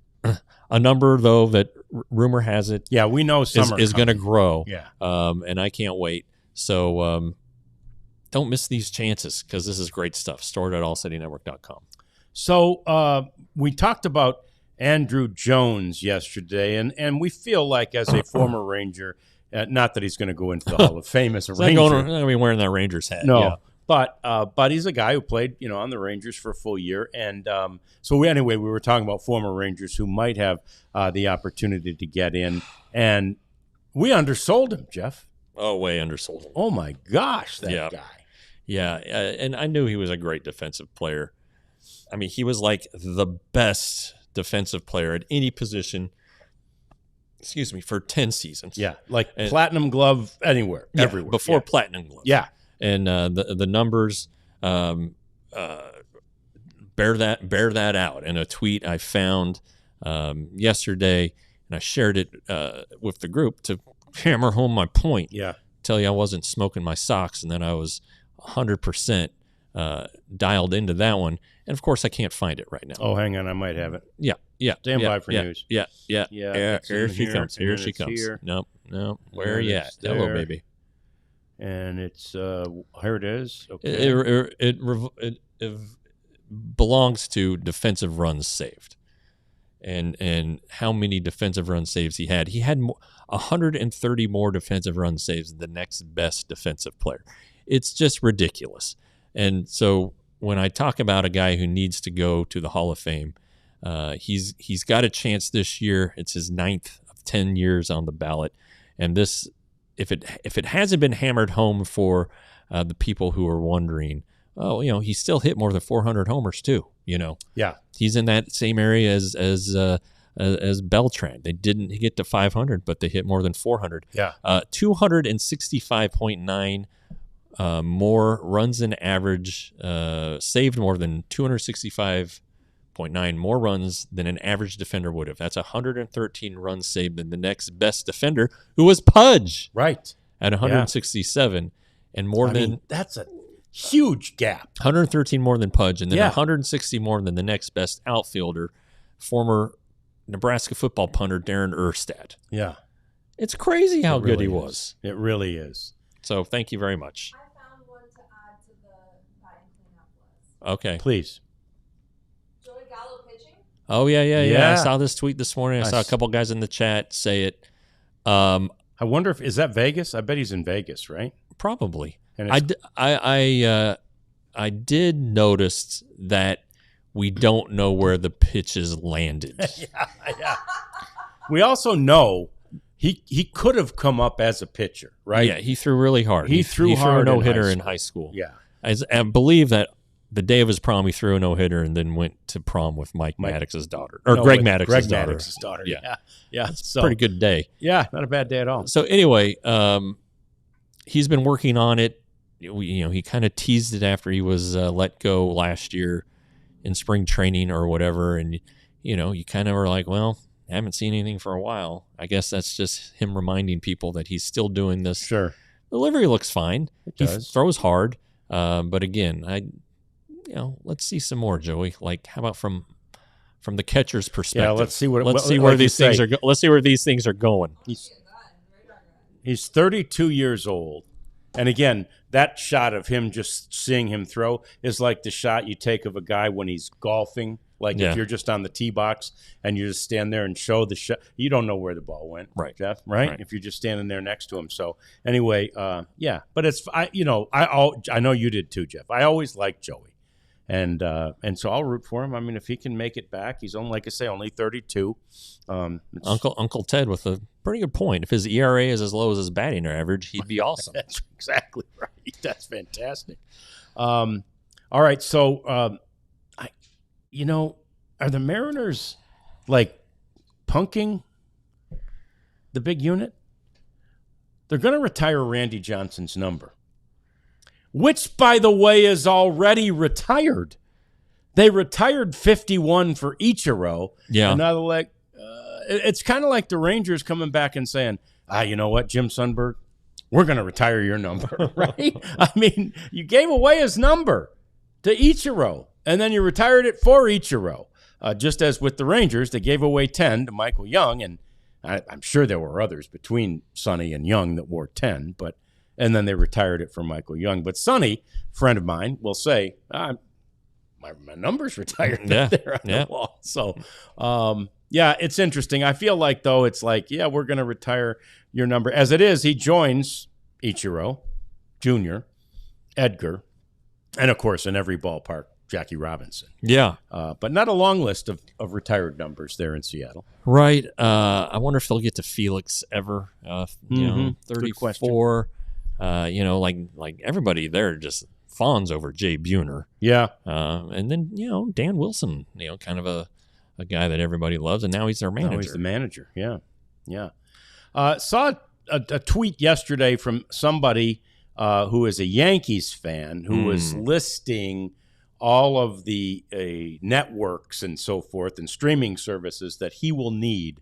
a number, though, that rumor has it we know summer is going to grow. Yeah. And I can't wait. So don't miss these chances because this is great stuff. Store.allcitynetwork.com. So we talked about Andrew Jones yesterday, and we feel like as a former Ranger, not that he's going to go into the Hall of Fame as a Ranger. Not going to be wearing that Rangers hat. No. Yeah. But he's a guy who played, on the Rangers for a full year. And we were talking about former Rangers who might have the opportunity to get in. And we undersold him, Jeff. Oh, way undersold him. Oh, my gosh, that guy. Yeah, and I knew he was a great defensive player. I mean, he was like the best defensive player at any position, for 10 seasons. Yeah, platinum glove everywhere. Before platinum glove. Yeah. And the numbers bear that out. In a tweet I found yesterday, and I shared it with the group to hammer home my point. Yeah, tell you I wasn't smoking my socks, and then I was 100% dialed into that one. And of course, I can't find it right now. Oh, hang on, I might have it. Yeah. Stand by for news. Yeah. Here she comes. Here she comes. Here. Nope. Where are you at? Hello, baby. And it's here it is. Okay. It belongs to defensive runs saved, and how many defensive run saves he had. He had 130 more defensive run saves than the next best defensive player. It's just ridiculous. And so when I talk about a guy who needs to go to the Hall of Fame, he's got a chance this year. It's his 9th of 10 years on the ballot, and this. If it hasn't been hammered home for the people who are wondering, he still hit more than 400 homers too. Yeah, he's in that same area as Beltran. They didn't get to 500, but they hit more than 400. Yeah, 265.9 more runs than average, saved more than 265.9 more runs than an average defender would have. That's 113 runs saved than the next best defender, who was Pudge. Right. At 167. And more than... Huge gap. 113 more than Pudge, and then 160 more than the next best outfielder, former Nebraska football punter Darren Erstad. Yeah. It's crazy how good he was. It really is. So thank you very much. I found one to add to the batting cleanup list. Okay. Please. Joey Gallo pitching? Oh, yeah. Yeah. I saw this tweet this morning. I saw a couple guys in the chat say it. I wonder is that Vegas? I bet he's in Vegas, right? Probably. And I did notice that we don't know where the pitches landed. Yeah. We also know he could have come up as a pitcher, right? Yeah, he threw really hard. He threw hard a no-hitter in high school. Yeah. I believe that the day of his prom, he threw a no-hitter and then went to prom with Mike Maddox's daughter. Or Greg Maddox's daughter. Maddox's daughter. Yeah. So, pretty good day. Yeah, not a bad day at all. So anyway, he's been working on it. He kind of teased it after he was let go last year in spring training or whatever. And, you kind of were like, well, I haven't seen anything for a while. I guess that's just him reminding people that he's still doing this. Sure. Delivery looks fine. He throws hard. But again, let's see some more, Joey. Like, how about from the catcher's perspective? Yeah, let's see where these things are. Let's see where these things are going. He's 32 years old, and again, that shot of him, just seeing him throw, is like the shot you take of a guy when he's golfing. Like if you're just on the tee box and you just stand there and show the shot, you don't know where the ball went, right, Jeff? Right? If you're just standing there next to him. So anyway, but it's I know you did too, Jeff. I always liked Joey, and so I'll root for him. I mean, if he can make it back, he's only, like I say, only 32. Uncle Ted with a pretty good point. If his ERA is as low as his batting average, he'd be awesome. That's exactly right. That's fantastic. All right, so. Are the Mariners like punking the big unit? They're going to retire Randy Johnson's number, which, by the way, is already retired. They retired 51 for Ichiro. Yeah. And now they're like, it's kind of like the Rangers coming back and saying, you know what, Jim Sundberg, we're going to retire your number, right? I mean, you gave away his number to Ichiro. And then you retired it for Ichiro. Just as with the Rangers, they gave away 10 to Michael Young, and I'm sure there were others between Sonny and Young that wore 10, and then they retired it for Michael Young. But Sonny, friend of mine, will say, my number's retired there on the wall. So, it's interesting. I feel like, though, it's like, we're going to retire your number. As it is, he joins Ichiro, Jr., Edgar, and, of course, in every ballpark, Jackie Robinson. Yeah. But not a long list of retired numbers there in Seattle. Right. I wonder if they'll get to Felix ever. 34. Like everybody there just fawns over Jay Buhner. Yeah. And then, Dan Wilson, kind of a guy that everybody loves, and now he's their manager. Now he's the manager. Yeah. Yeah. Saw a tweet yesterday from somebody who is a Yankees fan who was listing all of the networks and so forth and streaming services that he will need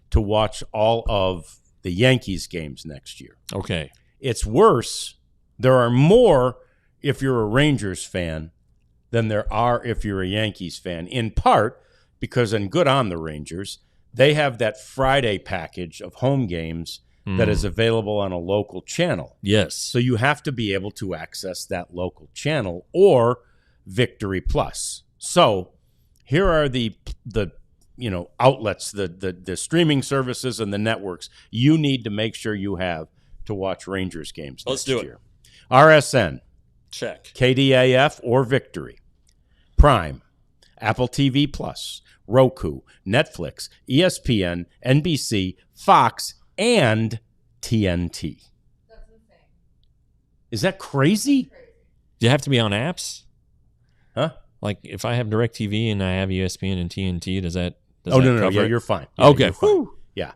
to watch all of the Yankees games next year. Okay. It's worse. There are more if you're a Rangers fan than there are if you're a Yankees fan, in part because, and good on the Rangers, they have that Friday package of home games that is available on a local channel. Yes. So you have to be able to access that local channel or Victory Plus. So here are the outlets, the streaming services and the networks you need to make sure you have to watch Rangers games next year. Let's do it. RSN. Check. KDAF or Victory. Prime. Apple TV Plus. Roku. Netflix. ESPN. NBC. Fox. And TNT. That's insane. Is that crazy? Do you have to be on apps? Huh? Like if I have DirecTV and I have ESPN and TNT, does that no. cover Yeah, it? you're fine. Yeah, okay. You're fine. Yeah.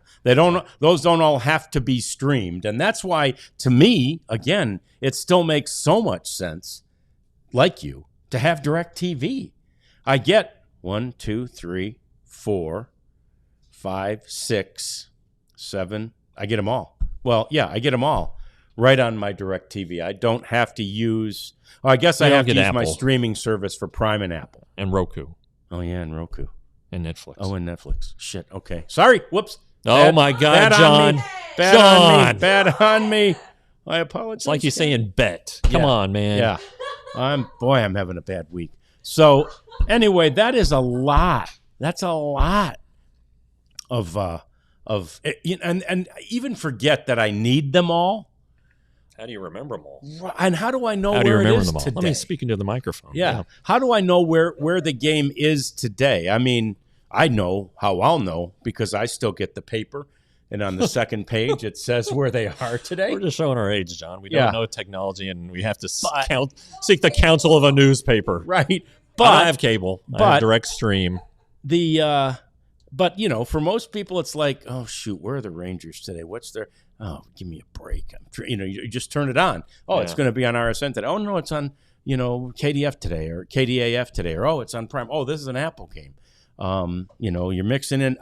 Those don't all have to be streamed. And that's why, to me, again, it still makes so much sense, like you, to have DirecTV. I get 1, 2, 3, 4, 5, 6, 7. I get them all. Well, yeah, I get them all. right on my DirecTV. I don't have to use. Oh, I guess I have to use my streaming service for Prime and Apple and Roku. Oh yeah, and Roku and Netflix. Oh, and Netflix. Shit. Okay. Sorry. Whoops. Oh my God, John. Bad on me. I apologize. It's like you're saying bet. Come on, man. Yeah. I'm having a bad week. So anyway, that is a lot. That's a lot of and even forget that I need them all. How do you remember them all? And how do I know how do you where remember it is them all? today? Let me speak into the microphone. Yeah. How do I know where the game is today? I mean, I know how I'll know because I still get the paper, and on the second page it says where they are today. We're just showing our age, John. We don't know technology, and we have to seek the counsel of a newspaper. Right. But I have cable. I have direct stream. But for most people, it's like, oh shoot, where are the Rangers today? What's their? Oh, give me a break. You just turn it on. Oh, it's going to be on RSN today. Oh no, it's on KDF today or KDAF today, or it's on Prime. Oh, this is an Apple game. You're mixing in.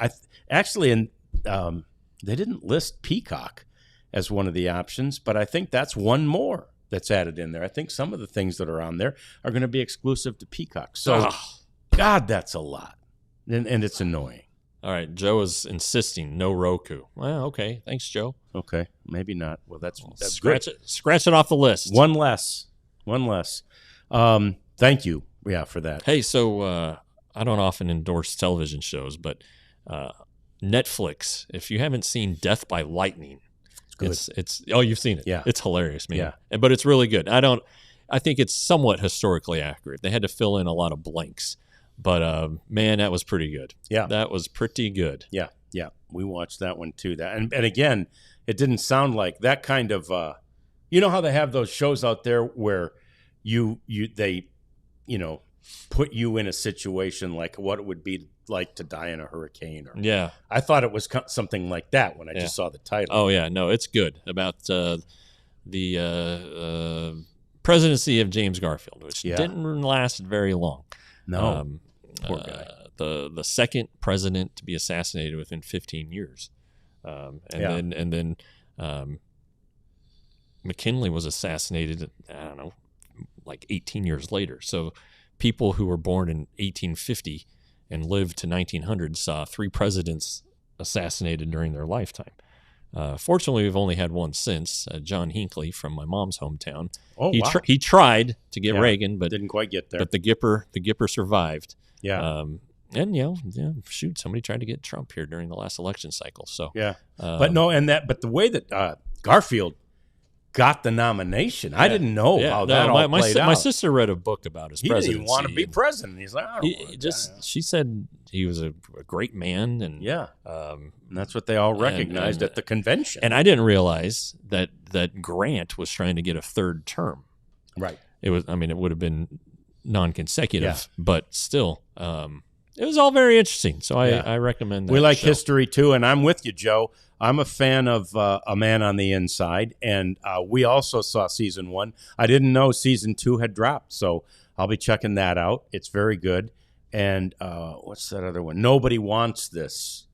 They didn't list Peacock as one of the options, but I think that's one more that's added in there. I think some of the things that are on there are going to be exclusive to Peacock. So, God, that's a lot, and it's annoying. All right, Joe is insisting no Roku. Well, okay, thanks, Joe. Okay, maybe not. Well, that's scratch good. Scratch it off the list. One less. Thank you, for that. Hey, so I don't often endorse television shows, but Netflix. If you haven't seen Death by Lightning, it's you've seen it. Yeah, it's hilarious, man. Yeah, but it's really good. I think it's somewhat historically accurate. They had to fill in a lot of blanks. But, man, that was pretty good. Yeah. That was pretty good. Yeah. We watched that one, too. And again, it didn't sound like that kind of you know how they have those shows out there where they put you in a situation like what it would be like to die in a hurricane. Yeah. I thought it was something like that when I just saw the title. Oh, yeah. No, it's good. About the presidency of James Garfield, which didn't last very long. No, poor guy. The second president to be assassinated within 15 years, and then McKinley was assassinated. I don't know, like 18 years later. So people who were born in 1850 and lived to 1900 saw 3 presidents assassinated during their lifetime. Fortunately, we've only had one since, John Hinckley from my mom's hometown. Oh, wow. He tried to get Reagan, but didn't quite get there. But the Gipper survived. Yeah. Shoot, somebody tried to get Trump here during the last election cycle. So but the way that Garfield got the nomination, I didn't know how that all played out. My sister read a book about his presidency. He didn't want to be president. He's like, she said he was a great man, and and that's what they all recognized at the convention. And I didn't realize that Grant was trying to get a third term. Right. It was. I mean, it would have been non-consecutive, but still, it was all very interesting. So I recommend that. We like show. history too, and I'm with you, Joe. I'm a fan of A Man on the Inside, and we also saw season 1. I didn't know season 2 had dropped, so I'll be checking that out. It's very good. And what's that other one? Nobody Wants This.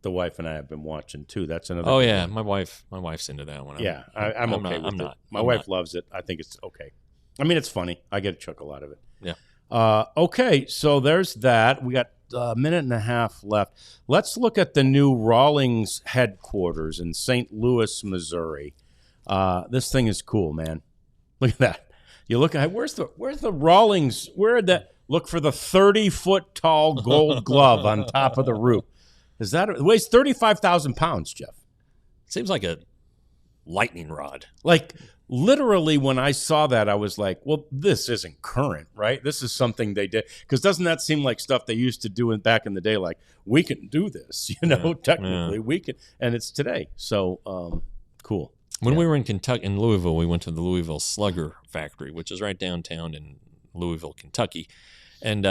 The wife and I have been watching too. That's another. Oh yeah, my wife's into that one. I'm okay with it. My wife loves it. I think it's okay. I mean, it's funny. I get a chuckle out of it. Yeah. Okay, so there's that. We got a minute and a half left. Let's look at the new Rawlings headquarters in St. Louis, Missouri. This thing is cool, man. Look at that. You look at where's the Rawlings? Look for the 30-foot tall gold glove on top of the roof. It weighs 35,000 pounds, Jeff. Seems like a lightning rod. Like literally, when I saw that, I was like, well, this isn't current, right? This is something they did. Because doesn't that seem like stuff they used to do back in the day? Like, we can do this, technically. We can. And it's today. So, cool. When we were in Louisville, we went to the Louisville Slugger Factory, which is right downtown in Louisville, Kentucky. And,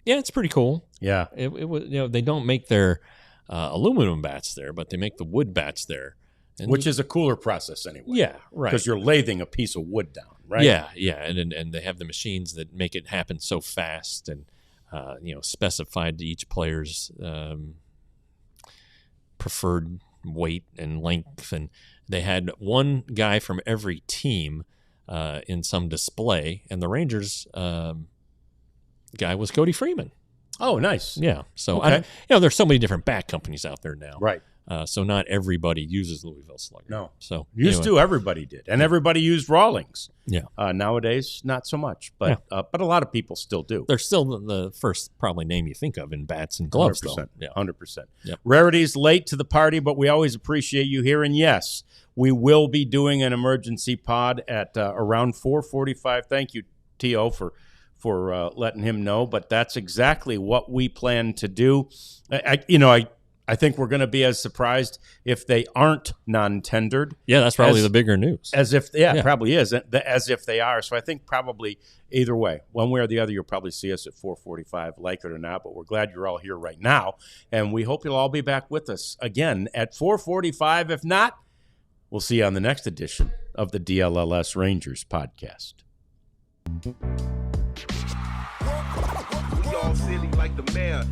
it's pretty cool. Yeah. It was, they don't make their aluminum bats there, but they make the wood bats there. Which is a cooler process anyway. Yeah, right. Because you're lathing a piece of wood down, right? Yeah. And they have the machines that make it happen so fast and, specified to each player's preferred weight and length. And they had one guy from every team in some display, and the Rangers guy was Cody Freeman. Oh, nice. Yeah. So, Okay. there's so many different bat companies out there now. Right. So not everybody uses Louisville Slugger. No. So Used to, everybody did. And everybody used Rawlings. Yeah. Nowadays, not so much. But a lot of people still do. They're still the first probably name you think of in bats and gloves, 100%. though. Yeah. 100%. Yep. Rarities late to the party, but we always appreciate you here. And yes, we will be doing an emergency pod at around 4:45. Thank you, T.O., for letting him know. But that's exactly what we plan to do. I think we're going to be as surprised if they aren't non-tendered. Yeah, that's probably the bigger news. It probably is, as if they are. So I think probably either way, one way or the other, you'll probably see us at 4:45, like it or not. But we're glad you're all here right now. And we hope you'll all be back with us again at 4:45. If not, we'll see you on the next edition of the DLLS Rangers podcast. We all silly like the mayor.